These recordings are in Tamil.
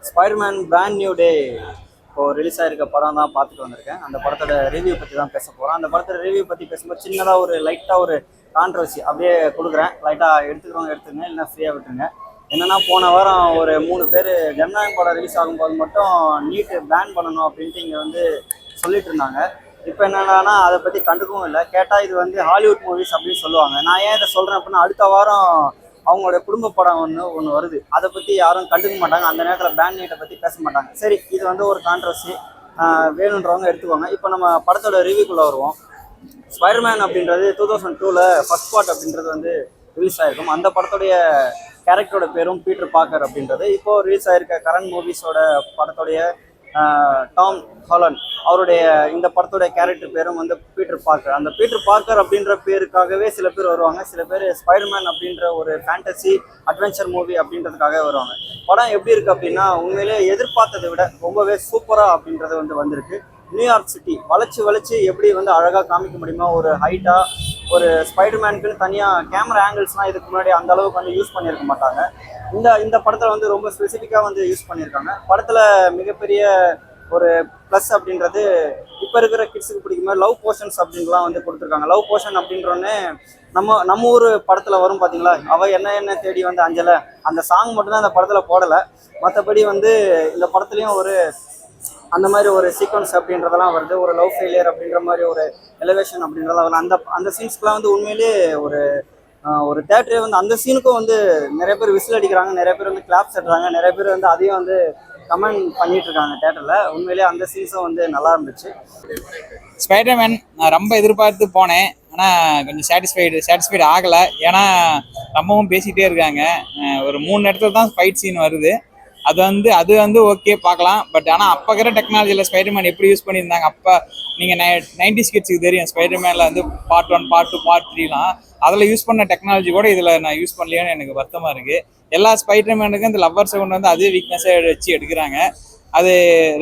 ஸ்பைடர்மேன் பிராண்ட் நியூ டே இப்போ ரிலீஸ் ஆயிருக்க படம் தான் பார்த்துட்டு வந்திருக்கேன். அந்த படத்தோட ரிவ்யூ பற்றி தான் பேச போகிறோம். அந்த படத்தோட ரிவ்யூ பற்றி பேசும்போது சின்னதாக ஒரு லைட்டாக ஒரு கான்ட்ரவர்சி அப்படியே கொடுக்குறேன். லைட்டாக எடுத்துக்கிறவங்க எடுத்துங்க, இல்லைன்னா ஃப்ரீயாக விட்டுருங்க. என்னென்னா, போன வாரம் ஒரு 3 பேர் ஜனநாயகம் படம் ரிலீஸ் ஆகும்போது மட்டும் நீட்டு பேன் பண்ணணும் அப்படின்ட்டு இங்கே வந்து சொல்லிட்டு இருந்தாங்க. இப்போ என்னென்னா அதை பற்றி கண்டுக்கவும் இல்லை. கேட்டால் இது வந்து ஹாலிவுட் மூவிஸ் அப்படின்னு சொல்லுவாங்க. நான் ஏன் இதை சொல்கிறேன் அப்படின்னா, அடுத்த வாரம் அவங்களோட குடும்ப படம் ஒன்று வருது. அதை பற்றி யாரும் கண்டுக்க மாட்டாங்க. அந்த நேரத்தில் பேண்ட் நீட்டை பற்றி பேச மாட்டாங்க. சரி, இது வந்து ஒரு கான்ட்ரவர்சி, வேணுன்றவங்க எடுத்துக்கோங்க. இப்போ நம்ம படத்தோட ரிவ்யூக்குள்ளே வருவோம். ஸ்பைடர்மேன் அப்படின்றது 2002 ஃபர்ஸ்ட் பார்ட் அப்படின்றது வந்து ரிலீஸ் ஆகிருக்கும். அந்த படத்துடைய கேரக்டரோட பேரும் பீட்டர் பார்க்கர் அப்படின்றது. இப்போது ரிலீஸ் ஆகிருக்க கரண்ட் மூவிஸோட படத்துடைய டாம் ஹாலண்ட் அவருடைய இந்த படத்தோட கேரக்டர் பேரும் வந்து பீட்டர் பார்க்கர். அந்த பீட்டர் பார்க்கர் அப்படின்ற பேருக்காகவே சில பேர் வருவாங்க. சில பேர் ஸ்பைடர்மேன் அப்படின்ற ஒரு ஃபேண்டசி அட்வென்ச்சர் மூவி அப்படின்றதுக்காக வருவாங்க. படம் எப்படி இருக்குது அப்படின்னா, உண்மையிலே எதிர்பார்த்ததை விட ரொம்பவே சூப்பராக அப்படின்றது வந்து வந்திருக்கு. நியூயார்க் சிட்டி வளைச்சு எப்படி வந்து அழகாக காமிக்க முடியுமோ, ஒரு ஹைட்டாக ஒரு ஸ்பைடர்மேனுக்குன்னு தனியாக கேமரா ஆங்கிள்ஸ்லாம் இதுக்கு முன்னாடி அந்த அளவுக்கு வந்து யூஸ் பண்ணியிருக்க மாட்டாங்க. இந்த படத்தில் வந்து ரொம்ப ஸ்பெசிஃபிக்காக வந்து யூஸ் பண்ணியிருக்காங்க. படத்தில் மிகப்பெரிய ஒரு ப்ளஸ் அப்படின்றது இப்போ இருக்கிற கிட்ஸுக்கு பிடிக்கும் மாதிரி லவ் போர்ஷன்ஸ் அப்படின்லாம் வந்து கொடுத்துருக்காங்க. லவ் போர்ஷன் அப்படின்றோன்னே நம்ம ஊர் படத்தில் வரும் பார்த்தீங்களா, அவ என்ன தேடி வந்து அஞ்சலை, அந்த சாங் மட்டும்தான் அந்த படத்தில் போடலை. மற்றபடி வந்து இந்த படத்துலையும் ஒரு அந்த மாதிரி ஒரு சீக்வன்ஸ் அப்படின்றதெல்லாம் வருது. ஒரு லவ் ஃபெயிலியர் அப்படின்ற மாதிரி ஒரு எலிவேஷன் அப்படின்றதெல்லாம் வருது. அந்த சீன்ஸ்க்குலாம் வந்து உண்மையிலே ஒரு தேட்டரே வந்து அந்த சீனுக்கும் வந்து நிறைய பேர் விசில் அடிக்கிறாங்க, நிறைய பேர் வந்து கிளாப்ஸ் தட்டுறாங்க, நிறைய பேர் வந்து அதையும் வந்து கமெண்ட் பண்ணிட்டு இருக்காங்க தேட்டரில். உண்மையிலேயே அந்த சீன்ஸும் வந்து நல்லா இருந்துச்சு. ஸ்பைடர்மேன் நான் ரொம்ப எதிர்பார்த்து போனேன். ஆனால் கொஞ்சம் சாட்டிஸ்ஃபைடு ஆகலை. ஏன்னா ரொம்பவும் பேசிகிட்டே இருக்காங்க. ஒரு 3 இடத்துல தான் ஃபைட் சீன் வருது. அது வந்து ஓகே பார்க்கலாம். பட் ஆனால் அப்போ இருக்கிற டெக்னாலஜியில் ஸ்பைடர்மேன் எப்படி யூஸ் பண்ணியிருந்தாங்க, அப்போ நீங்கள் 90s கிட்ஸுக்கு தெரியும் ஸ்பைடர்மேனில் வந்து பார்ட் 1 பார்ட் 2 பார்ட் 3லாம் அதில் யூஸ் பண்ண டெக்னாலஜி கூட இதில் நான் யூஸ் பண்ணலையோன்னு எனக்கு வருத்தமாக இருக்குது. எல்லா ஸ்பைடர்மேனுக்கும் இந்த லவ்வர்ஸை கொண்டு வந்து அதே வீக்னஸை வச்சு எடுக்கிறாங்க. அது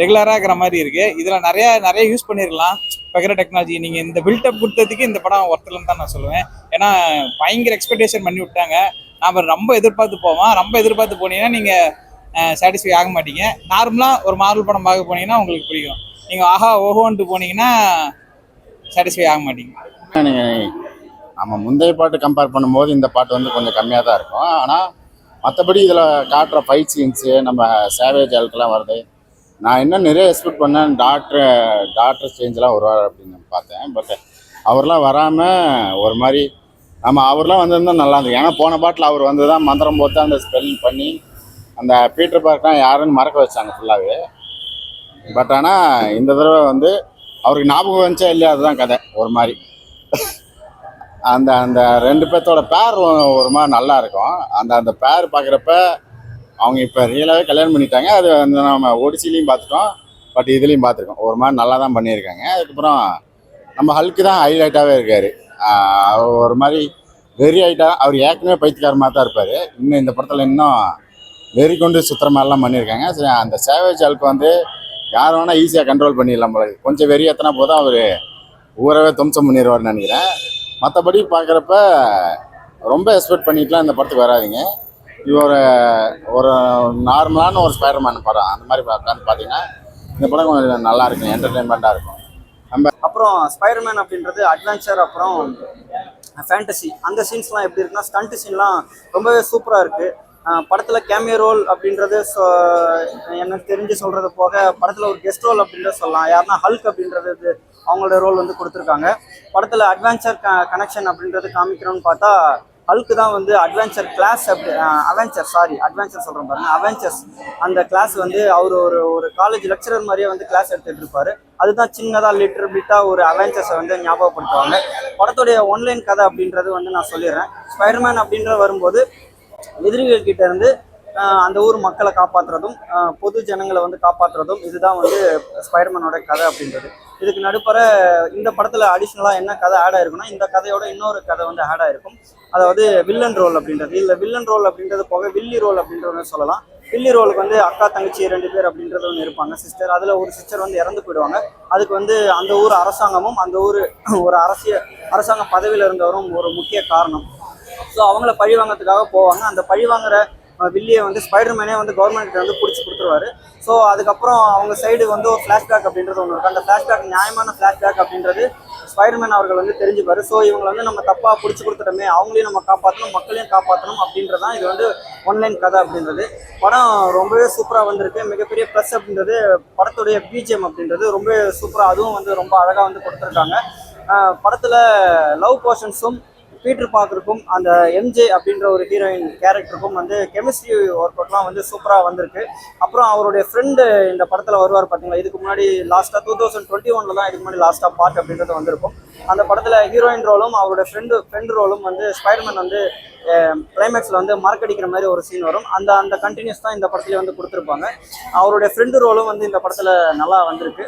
ரெகுலராக இருக்கிற மாதிரி இருக்குது. இதில் நிறைய யூஸ் பண்ணிடலாம் இப்போ இருக்கிற டெக்னாலஜி. நீங்கள் இந்த பில்டப் கொடுத்ததுக்கு இந்த படம் ஒர்த்தலன்னு தான் நான் சொல்லுவேன். ஏன்னா பயங்கர எக்ஸ்பெக்டேஷன் பண்ணி விட்டாங்க. நான் ரொம்ப எதிர்பார்த்து போவேன். ரொம்ப எதிர்பார்த்து போனீங்கன்னா நீங்கள் சாட்டிஸ்ஃபை ஆக மாட்டீங்க. நார்மலாக ஒரு மார்வல் படம் பார்க்க போனீங்கன்னா உங்களுக்கு பிடிக்கும். நீங்கள் ஆஹா ஓஹோன்ட்டு போனீங்கன்னா சாட்டிஸ்ஃபை ஆக மாட்டீங்க. நம்ம முந்தைய பாட்டு கம்பேர் பண்ணும்போது இந்த பாட்டு வந்து கொஞ்சம் கம்மியாக தான் இருக்கும். ஆனால் மற்றபடி இதில் காட்டுற ஃபைட் சீன்ஸு நம்ம சேவேஜ் ஆளுக்கெல்லாம் வருது. நான் இன்னும் நிறைய எக்ஸ்பெக்ட் பண்ணேன். டாக்டர் சேஞ்செலாம் வருவார் அப்படின்னு பார்த்தேன். பட் அவர்லாம் வராமல் ஒரு மாதிரி அவர்லாம் வந்திருந்தால் நல்லா இருந்தது. ஏன்னா போன பாட்டில் அவர் வந்து தான் மந்திரம் போட்டு அந்த ஸ்பெல் பண்ணி அந்த பீட்டர் பார்க்கெலாம் யாருன்னு மறக்க வச்சாங்க ஃபுல்லாகவே. பட் ஆனால் இந்த தடவை வந்து அவருக்கு ஞாபகம் வந்துச்சா இல்லையா, அதுதான் கதை. ஒரு மாதிரி அந்த 2 பேர்த்தோட பேர் ஒரு மாதிரி நல்லா இருக்கும். அந்த பேர் பார்க்குறப்ப அவங்க இப்போ ரியலாகவே கல்யாணம் பண்ணிட்டாங்க. அது வந்து நம்ம ஒடிசிலையும் பார்த்துட்டோம், பட் இதுலேயும் பார்த்துருக்கோம். ஒரு மாதிரி நல்லா தான் பண்ணியிருக்காங்க. அதுக்கப்புறம் நம்ம ஹல்க்கு தான் ஹைலைட்டாகவே இருக்கார். ஒரு மாதிரி வெறி ஆகிட்டா. அவர் ஏற்கனவே பைத்தியக்காரமாக தான் இருப்பார். இன்னும் இந்த படத்தில் இன்னும் வெறி கொண்டு சுற்றுற மாதிரிலாம் பண்ணியிருக்காங்க. அந்த சேவேஜ் ஆளுக்கு வந்து யார் வேணால் ஈஸியாக கண்ட்ரோல் பண்ணிடலாம் போல. கொஞ்சம் வெறி எத்தனா போதும் அவர் ஊரவே தும்சம் பண்ணிடுவார்னு நினைக்கிறேன். மற்றபடி பார்க்குறப்ப ரொம்ப எக்ஸ்பெக்ட் பண்ணிட்டுலாம் இந்த படத்துக்கு வராதிங்க. இது ஒரு நார்மலான ஒரு ஸ்பைடர்மேன் படம். அந்த மாதிரி உட்காந்து பார்த்தீங்கன்னா இந்த படம் கொஞ்சம் நல்லா இருக்கும், என்டர்டெயின்மெண்ட்டாக இருக்கும். அப்புறம் ஸ்பைடர்மேன் அப்படின்றது அட்வென்ச்சர், அப்புறம் ஃபேண்டசி. அந்த சீன்ஸ்லாம் எப்படி இருக்குன்னா, ஸ்டண்ட் சீன்லாம் ரொம்பவே சூப்பராக இருக்குது. படத்தில் கேமியோ ரோல் அப்படின்றது எனக்கு தெரிஞ்சு சொல்கிறது போக படத்தில் ஒரு கெஸ்ட் ரோல் அப்படின்றத சொல்லலாம். யாருன்னா ஹல்க் அப்படின்றது அவங்களோட ரோல் வந்து கொடுத்துருக்காங்க. படத்தில் அட்வென்ச்சர் கனெக்ஷன் அப்படின்றது காமிக்கணும்னு பார்த்தா ஹல்க்கு தான் வந்து அட்வென்ச்சர் கிளாஸ் அட்வென்ச்சர் சொல்கிறேன் பாருங்க, அவெஞ்சர்ஸ் அந்த கிளாஸ் வந்து அவர் ஒரு காலேஜ் லெக்சரர் மாதிரியே வந்து கிளாஸ் எடுத்துகிட்டு இருப்பார். அதுதான் சின்னதாக லிட்டர் ஒரு அவெஞ்சர்ஸை வந்து ஞாபகப்படுத்துவாங்க. படத்துடைய ஒன்லைன் கதை அப்படின்றது வந்து நான் சொல்லிடுறேன். ஸ்பைடர்மேன் அப்படின்ற வரும்போது எதிரிகள் கிட்ட இருந்து அந்த ஊர் மக்களை காப்பாற்றுறதும் பொது ஜனங்களை வந்து காப்பாற்றுறதும் இதுதான் வந்து ஸ்பைடர்மேனோட கதை அப்படின்றது. இதுக்கு நடுப்பற இந்த படத்தில் அடிஷ்னலாக என்ன கதை ஆட் ஆயிருக்குன்னா, இந்த கதையோட இன்னொரு கதை வந்து ஆட் ஆயிருக்கும். அதாவது வில்லன் ரோல் அப்படின்றது. இல்லை வில்லன் ரோல் அப்படின்றது போக வில்லி ரோல் அப்படின்றத சொல்லலாம். வில்லி ரோலுக்கு வந்து அக்கா தங்கச்சி 2 பேர் அப்படின்றது ஒன்று இருப்பாங்க, சிஸ்டர். அதில் ஒரு சிஸ்டர் வந்து இறந்து போயிடுவாங்க. அதுக்கு வந்து அந்த ஊர் அரசாங்கமும் அந்த ஒரு அரசாங்க பதவியில் இருந்தவரும் ஒரு முக்கிய காரணம். ஸோ அவங்கள பழி வாங்கிறதுக்காக போவாங்க. அந்த பழி வாங்குற வில்லியை வந்து ஸ்பைடர்மேனே வந்து கவர்மெண்ட் வந்து பிடிச்சி கொடுத்துருவாரு. ஸோ அதுக்கப்புறம் அவங்க சைடுக்கு வந்து ஒரு ஃப்ளாஷ்பேக் அப்படின்றது ஒன்று இருக்கும். அந்த ஃப்ளாஷ்பேக் நியாயமான ஃப்ளாஷ்பேக் அப்படின்றது ஸ்பைடர்மேன் அவர்கள் வந்து தெரிஞ்சுப்பாரு. ஸோ இவங்களை வந்து நம்ம தப்பாக பிடிச்சி கொடுத்துட்டோமே, அவங்களையும் நம்ம காப்பாற்றணும், மக்களையும் காப்பாற்றணும் அப்படின்றது தான் இது வந்து ஒன்லைன் கதை அப்படின்றது. படம் ரொம்பவே சூப்பராக வந்திருக்கு. மிகப்பெரிய ப்ளஸ் அப்படின்றது படத்துடைய பிஜிஎம் அப்படின்றது ரொம்ப சூப்பராக, அதுவும் வந்து ரொம்ப அழகாக வந்து கொடுத்துருக்காங்க. படத்தில் லவ் போர்ஷன்ஸும் பீட்டர் பார்க்கருக்கும் அந்த எம்ஜே அப்படின்ற ஒரு ஹீரோயின் கேரக்டருக்கும் வந்து கெமிஸ்ட்ரி ஒர்க் அவுட்லாம் வந்து சூப்பராக வந்திருக்கு. அப்புறம் அவருடைய ஃப்ரெண்டு இந்த படத்தில் வருவார் பார்த்தீங்களா, இதுக்கு முன்னாடி லாஸ்ட்டாக 2021 தான் இதுக்கு முன்னாடி லாஸ்ட்டாக பார்ட் அப்படின்றது வந்திருக்கும். அந்த படத்தில் ஹீரோயின் ரோலும் அவருடைய ஃப்ரெண்டு ரோலும் வந்து ஸ்பைடர்மேன் வந்து கிளைமேக்ஸில் வந்து மறக்கடிக்கிற மாதிரி ஒரு சீன் வரும். அந்த கண்டினியூஸ் தான் இந்த படத்துலேயே வந்து கொடுத்துருப்பாங்க. அவருடைய ஃப்ரெண்டு ரோலும் வந்து இந்த படத்தில் நல்லா வந்திருக்கு.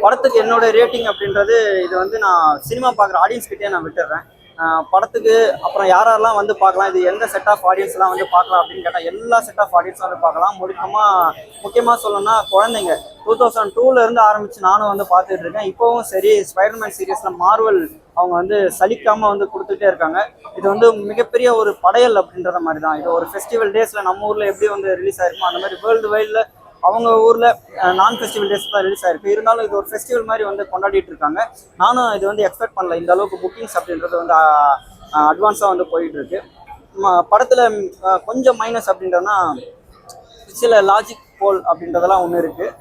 படத்துக்கு என்னோட ரேட்டிங் அப்படின்றது இது வந்து நான் சினிமா பார்க்குற ஆடியன்ஸ் கிட்டே நான் விட்டுடுறேன். படத்துக்கு அப்புறம் யாரெல்லாம் வந்து பார்க்கலாம், இது எந்த செட் ஆஃப் ஆடியன்ஸ்லாம் வந்து பார்க்கலாம் அப்படின்னு கேட்டால் எல்லா செட் ஆஃப் ஆடியன்ஸும் வந்து பார்க்கலாம். முக்கியமாக சொல்லணும்னா குழந்தைங்க 2002 ஆரம்பித்து நானும் வந்து பார்த்துட்டு இருக்கேன். இப்போவும் சரி, ஸ்பைடர்மேன் சீரியஸில் மார்வல் அவங்க வந்து சலிக்காமல் வந்து கொடுத்துட்டே இருக்காங்க. இது வந்து மிகப்பெரிய ஒரு படையல் அப்படின்றத மாதிரி தான். இது ஒரு ஃபெஸ்டிவல் டேஸில் நம்ம ஊரில் எப்படி வந்து ரிலீஸ் ஆயிருக்கும் அந்த மாதிரி வேர்ல்டு வைடில் அவங்க ஊரில் நான் ஃபெஸ்டிவல் டேஸ் தான் ரிலீஸ் ஆயிருக்கு. இருந்தாலும் இது ஒரு ஃபெஸ்டிவல் மாதிரி வந்து கொண்டாடிட்டு இருக்காங்க. நானும் இது வந்து எக்ஸ்பெக்ட் பண்ணல, இந்த அளவுக்கு புக்கிங்ஸ் அப்படின்றது வந்து அட்வான்ஸாக வந்து போயிட்டு இருக்கு. படத்தில் கொஞ்சம் மைனஸ் அப்படின்றதுனா சில லாஜிக் போல் அப்படின்றதெல்லாம் ஒன்று இருக்குது.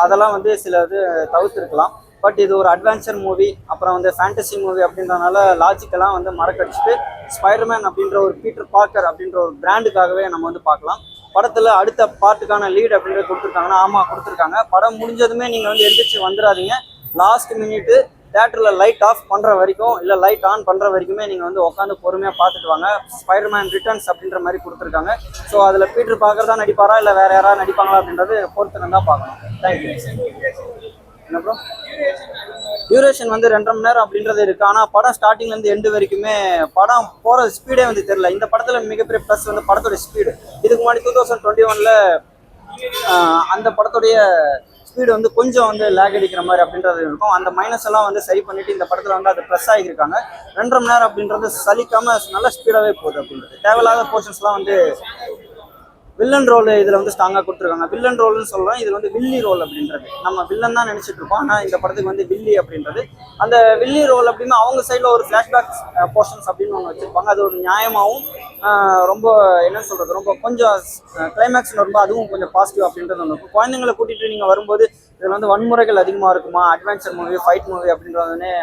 அதெல்லாம் வந்து சில இது தவிர்த்துருக்கலாம். பட் இது ஒரு அட்வென்ச்சர் மூவி, அப்புறம் வந்து ஃபேண்டசி மூவி அப்படின்றதுனால லாஜிக்கெல்லாம் வந்து மறக்கடிச்சிட்டு ஸ்பைடர்மேன் அப்படின்ற ஒரு பீட்டர் பார்க்கர் அப்படின்ற ஒரு பிராண்டுக்காகவே நம்ம வந்து பார்க்கலாம். படத்தில் அடுத்த பார்ட்டுக்கான லீட் அப்படின்றது கொடுத்துருக்காங்கன்னா ஆமாம் கொடுத்துருக்காங்க. படம் முடிஞ்சதுமே நீங்கள் வந்து எழுந்திரிச்சு வந்துடாதீங்க. லாஸ்ட் மினிட்டு தேட்டரில் லைட் ஆஃப் பண்ணுற வரைக்கும் இல்லை லைட் ஆன் பண்ணுற வரைக்குமே நீங்கள் வந்து உட்காந்து பொறுமையாக பார்த்துட்டு வாங்க. ஸ்பைடர்மேன் ரிட்டர்ன்ஸ் அப்படின்ற மாதிரி கொடுத்துருக்காங்க. ஸோ அதில் பீட்டர் பார்க்கர் தான் நடிப்பாரா இல்லை வேறு யாராவது நடிப்பாங்களா அப்படின்றது பொறுத்து தான் பார்க்கணும். தேங்க்யூ. என்ன ப்ரோ, டியூரேஷன் வந்து 2.5 மணி நேரம் அப்படின்றது இருக்குது. ஆனால் படம் ஸ்டார்டிங்லேருந்து எண்டு வரைக்குமே படம் போகிற ஸ்பீடே வந்து தெரியல. இந்த படத்தில் மிகப்பெரிய ப்ளஸ் வந்து படத்தோட ஸ்பீடு. இதுக்கு முன்னாடி 2021 அந்த படத்துடைய ஸ்பீடு வந்து கொஞ்சம் வந்து லேக் அடிக்கிற மாதிரி அப்படின்றது இருக்கும். அந்த மைனஸ் எல்லாம் வந்து சரி பண்ணிட்டு இந்த படத்தில் வந்து அது ப்ளஸ் ஆகியிருக்காங்க. 2.5 மணி நேரம் அப்படின்றது சலிக்காமல் நல்ல ஸ்பீடாகவே போகுது அப்படின்றது. தேவையில்லாத போர்ஷன்ஸ்லாம் வந்து வில்லன் ரோல் இதில் வந்து ஸ்ட்ராங்காக கொடுத்துருக்காங்க. வில்லன் ரோல்னு சொல்கிறோம், இதில் வந்து வில்லி ரோல் அப்படின்றது நம்ம வில்லன் தான் நினச்சிட்டு இருக்கோம். ஆனால் இந்த படத்துக்கு வந்து வில்லி அப்படின்றது அந்த வில்லி ரோல் அப்படின்னா அவங்க சைடில் ஒரு ஃப்ளாஷ்பேக் போர்ஷன்ஸ் அப்படின்னு ஒன்று வச்சுருப்பாங்க. அது ஒரு நியாயமாகவும் ரொம்ப என்ன சொல்கிறது, ரொம்ப கொஞ்சம் கிளைமேக்ஸ் ரொம்ப அதுவும் கொஞ்சம் பாசிட்டிவ் அப்படின்றது ஒன்று இருக்கும். குழந்தைங்களை கூட்டிகிட்டு நீங்கள் வரும்போது இதில் வந்து வன்முறைகள் அதிகமாக இருக்குமா, அட்வென்ச்சர் மூவி, ஃபைட் மூவி அப்படின்றதுனே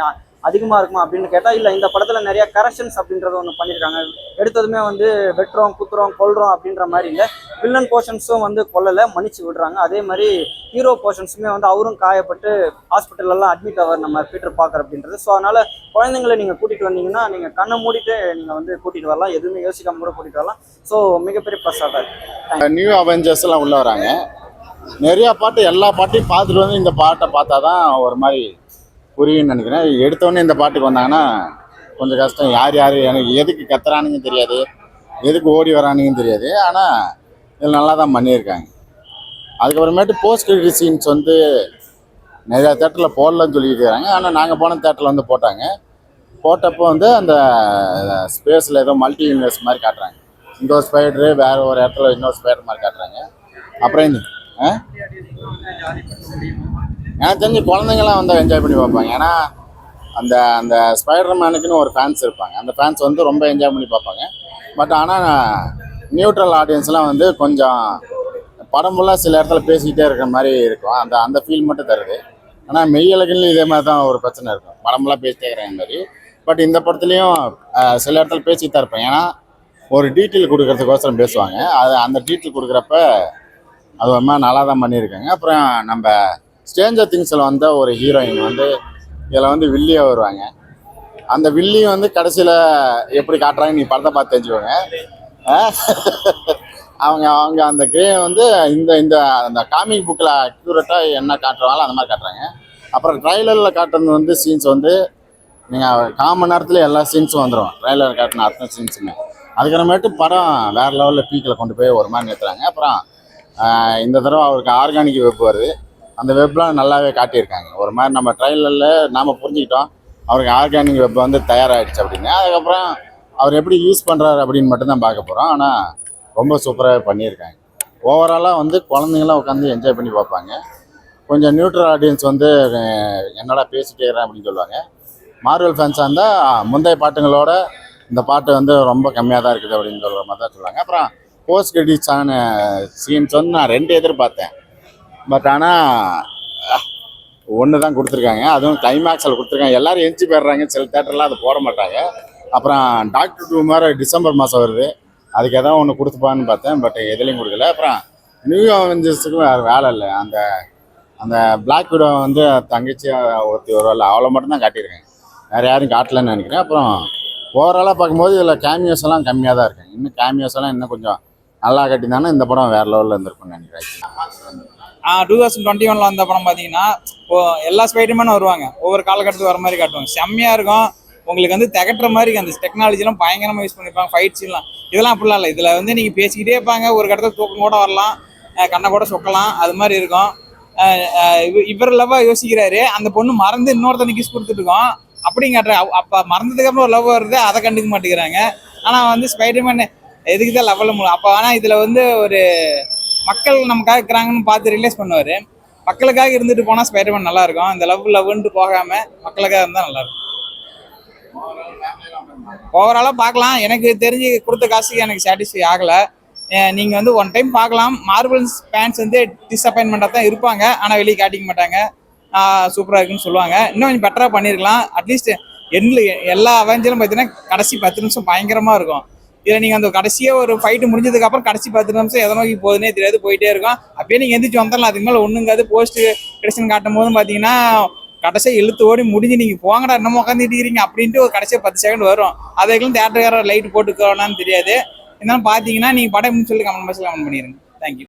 அதிகமாக இருக்குமா அப்படின்னு கேட்டால் இல்லை. இந்த படத்தில் நிறைய கரெக்ஷன்ஸ் அப்படின்றத ஒன்று பண்ணியிருக்காங்க. எடுத்ததுமே வந்து வெட்டுறோம், குத்துறோம், கொல்றோம் அப்படின்ற மாதிரி இல்லை. வில்லன் போர்ஷன்ஸும் வந்து கொல்லலை, மன்னிச்சு விடுறாங்க. அதே மாதிரி ஹீரோ போர்ஷன்ஸுமே வந்து அவரும் காயப்பட்டு ஹாஸ்பிட்டலெல்லாம் அட்மிட் ஆவார் நம்ம பீட்டர் பார்க்கர் அப்படின்றது. ஸோ அதனால் குழந்தைங்களை நீங்கள் கூட்டிகிட்டு வந்தீங்கன்னா நீங்கள் கண்ணை மூடிட்டு நீங்கள் வந்து கூட்டிகிட்டு வரலாம், எதுவுமே யோசிக்காம கூட கூட்டிகிட்டு வரலாம். ஸோ மிகப்பெரிய ப்ளஸ்ஸாக தான் இருக்குது. நியூ அவெஞ்சர்ஸ் எல்லாம் உள்ள வராங்க. நிறையா பாட்டு, எல்லா பாட்டையும் பார்த்துட்டு வந்து இந்த பாட்டை பார்த்தா தான் ஒரு மாதிரி புரியுன்னு நினைக்கிறேன். எடுத்தோடனே இந்த பாட்டுக்கு வந்தாங்கன்னா கொஞ்சம் கஷ்டம். யார் எனக்கு எதுக்கு கத்துறானுங்கன்னு தெரியாது, எதுக்கு ஓடி வரானுங்கன்னு தெரியாது. ஆனால் இதில் நல்லா தான் பண்ணியிருக்காங்க. அதுக்கப்புறமேட்டு போஸ்ட் கிரெடிட் சீன்ஸ் வந்து நிறையா தேட்டரில் போடலன்னு சொல்லிட்டு இருக்காங்க. ஆனால் நாங்கள் போன தேட்டரில் வந்து போட்டப்போ வந்து அந்த ஸ்பேஸில் ஏதோ மல்டி யூனிவர்ஸ் மாதிரி காட்டுறாங்க. இந்த ஒரு ஸ்பைடரு வேறு ஒரு இடத்துல இன்னொரு ஸ்பைடர் மாதிரி காட்டுறாங்க. அப்புறம் இந்த எனக்கு தெரிஞ்சு குழந்தைங்களாம் வந்து என்ஜாய் பண்ணி பார்ப்பாங்க. ஏன்னா அந்த அந்த ஸ்பைடர்மேனுக்குன்னு ஒரு ஃபேன்ஸ் இருப்பாங்க. அந்த ஃபேன்ஸ் வந்து ரொம்ப என்ஜாய் பண்ணி பார்ப்பாங்க. பட் ஆனால் நியூட்ரல் ஆடியன்ஸ்லாம் வந்து கொஞ்சம் படம் ஃபுல்லாக சில இடத்துல பேசிக்கிட்டே இருக்கிற மாதிரி இருக்கும். அந்த ஃபீல் மட்டும் தருது. ஆனால் மெய்யழகுன்னு இதே மாதிரி தான் ஒரு பிரச்சனை இருக்கும், படம் ஃபுல்லாக பேசிட்டே இருக்கிற மாதிரி. பட் இந்த படத்துலையும் சில இடத்துல பேசிட்டு தான் இருப்பேன். ஏன்னா ஒரு டீட்டெயில் கொடுக்கறதுக்கோசரம் பேசுவாங்க. அந்த டீட்டெயில் கொடுக்குறப்ப அது ஒரு மாதிரி நல்லா தான் பண்ணியிருக்காங்க. அப்புறம் நம்ம ஸ்ட்ரேஞ்சர் திங்ஸில் வந்த ஒரு ஹீரோயின் வந்து இதில் வந்து வில்லியாக வருவாங்க. அந்த வில்லி வந்து கடைசியில் எப்படி காட்டுறாங்க நீ படத்தை பார்த்து தெரிஞ்சுக்கோங்க. அவங்க அந்த கிரே வந்து இந்த அந்த காமிக் புக்கில் அக்யூரேட்டாக என்ன காட்டுறாங்களோ அந்த மாதிரி காட்டுறாங்க. அப்புறம் ட்ரைலரில் காட்டுறது வந்து சீன்ஸ் வந்து நீங்கள் 1/4 மணி நேரத்தில் எல்லா சீன்ஸும் வந்துடும். ட்ரைலர் காட்டின அத்தனை சீன்ஸுமே. அதுக்கப்புறமேட்டு படம் வேறு லெவலில் பீக்கில் கொண்டு போய் ஒரு மாதிரி நிறுத்துறாங்க. அப்புறம் இந்த தடவை அவருக்கு ஆர்கானிக் வெப் வருது. அந்த வெப்லாம் நல்லாவே காட்டியிருக்காங்க. ஒரு மாதிரி நம்ம ட்ரைலரில் நாம் புரிஞ்சுக்கிட்டோம் அவருக்கு ஆர்கானிக் வெப் வந்து தயாராகிடுச்சு அப்படின்னு. அதுக்கப்புறம் அவர் எப்படி யூஸ் பண்ணுறாரு அப்படின்னு மட்டும்தான் பார்க்க போகிறோம். ஆனால் ரொம்ப சூப்பராக பண்ணியிருக்காங்க. ஓவராலாக வந்து குழந்தைங்களாம் உட்காந்து என்ஜாய் பண்ணி பார்ப்பாங்க. கொஞ்சம் நியூட்ரல் ஆடியன்ஸ் வந்து என்னடா பேசிட்டே இருக்கிறேன் அப்படின்னு சொல்லுவாங்க. மார்வல் ஃபேன்ஸாக இருந்தால் முந்தைய பாட்டுங்களோட இந்த பாட்டு வந்து ரொம்ப கம்மியாக தான் இருக்குது அப்படின்னு சொல்கிற மாதிரி தான் சொல்லுவாங்க. அப்புறம் போஸ்ட் கிரெடிட்ஸான சீன்ஸ் வந்து நான் 2 எதிர்பார்த்தேன். பட் ஆனால் ஒன்று தான் கொடுத்துருக்காங்க. அதுவும் கிளைமேக்ஸில் கொடுத்துருக்காங்க. எல்லோரும் எஞ்சி போயிடுறாங்க. சில தேட்டர்லாம் அதை போட மாட்டாங்க. அப்புறம் டாக்டர் 2 மாதிரி டிசம்பர் மாதம் வருது. அதுக்கு எதாவது ஒன்று கொடுத்துப்பான்னு பார்த்தேன். பட் எதுலேயும் கொடுக்கல. அப்புறம் நியூ அவெஞ்சர்ஸுக்கும் வேறு வேலை இல்லை. அந்த அந்த பிளாக் விடோ வந்து தங்கச்சி ஒருத்தி வருவாள், அவளை மட்டும்தான் காட்டியிருக்கேன். வேறு யாரும் காட்டலன்னு நினைக்கிறேன். அப்புறம் ஓவராலாக பார்க்கும்போது இதில் கேமியோஸ் எல்லாம் கம்மியாக தான் இருக்குங்க. இன்னும் கேமியோஸ் எல்லாம் இன்னும் கொஞ்சம் நல்லா கட்டியிருந்தாங்கன்னா இந்த படம் வேறு லெவலில் இருந்திருக்கும்னு நினைக்கிறேன். 2021 வந்த படம் பார்த்தீங்கன்னா இப்போ எல்லா ஸ்பைடர்மேனும் வருவாங்க, ஒவ்வொரு காலகட்டத்துக்கு வர மாதிரி காட்டுவாங்க. செம்மையாக இருக்கும். உங்களுக்கு வந்து திகட்டுற மாதிரி அந்த டெக்னாலஜிலாம் பயங்கரமாக யூஸ் பண்ணியிருப்பாங்க. ஃபைட் சீன்லாம் இதெல்லாம் அப்படிலாம் இல்லை. இதில் வந்து நீங்கள் பேசிக்கிட்டே இருப்பாங்க, ஒரு கடத்தில் தூக்கம் கூட வரலாம், கண்ணை கூட சொக்கலாம், அது மாதிரி இருக்கும். இவர் லவ்வா யோசிக்கிறாரு, அந்த பொண்ணு மறந்து இன்னொருத்தனை கிஸ் கொடுத்துட்டு இருக்கோம் அப்படிங்காட்டுற. அப்போ மறந்ததுக்கு அப்புறம் ஒரு லவ் வருது, அதை கண்டுக்க மாட்டேங்கிறாங்க. ஆனால் வந்து ஸ்பைடர்மேன் எதுக்கு தான் லவ்வில் அப்போ. ஆனால் இதில் வந்து ஒரு மக்கள் நமக்காக இருக்கிறாங்கன்னு பார்த்து ரிலேஸ் பண்ணுவார். மக்களுக்காக இருந்துட்டு போனால் ஸ்பைடர்மேன் நல்லா இருக்கும். இந்த லவ்ன்ட்டு போகாமல் மக்களுக்காக இருந்தால் நல்லா இருக்கும். ஓவராலாக பார்க்கலாம். எனக்கு தெரிஞ்சு கொடுத்த காசுக்கு எனக்கு சாட்டிஸ்ஃபை ஆகலை. நீங்கள் வந்து ஒன் டைம் பார்க்கலாம். மார்வல்ஸ் ஃபேன்ஸ் வந்து டிஸப்பாயின்மெண்ட்டாக தான் இருப்பாங்க, ஆனால் வெளியே காட்டிக்க மாட்டாங்க. சூப்பராக இருக்குன்னு சொல்லுவாங்க. இன்னும் கொஞ்சம் பெட்டராக பண்ணியிருக்கலாம். அட்லீஸ்ட் எல்லா அவெஞ்சரும் பார்த்தீங்கன்னா கடைசி 10 நிமிஷம் பயங்கரமாக இருக்கும். இதில் நீங்கள் அந்த கடைசியாக ஒரு ஃபைட்டு முடிஞ்சதுக்கப்புறம் கடைசி 10 நிமிஷம் எதை நோக்கி போகுதுன்னே தெரியாது, போயிட்டே இருக்கும். அப்பயே நீங்கள் எந்திரிச்சு வந்துடலாம். அதுக்கு மேலே ஒன்றுங்காது. போஸ்ட் கிரெடிஷன் காட்டும் போதும் பார்த்தீங்கன்னா கடைசியாக இழுத்து ஓடி முடிஞ்சு நீங்கள் போங்கடா இன்னமும் உட்காந்துட்டு இருக்கிறீங்க அப்படின்ட்டு ஒரு கடைசியாக 10 செகண்ட் வரும். அதுக்கெல்லாம் தேட்டருக்கார லைட் போட்டுக்கலான்னு தெரியாது. இருந்தாலும் பார்த்தீங்கன்னா நீங்கள் படம் சொல்லி கமெண்ட் பாக்ஸில் கமெண்ட் பண்ணிடுங்க. தேங்க்யூ.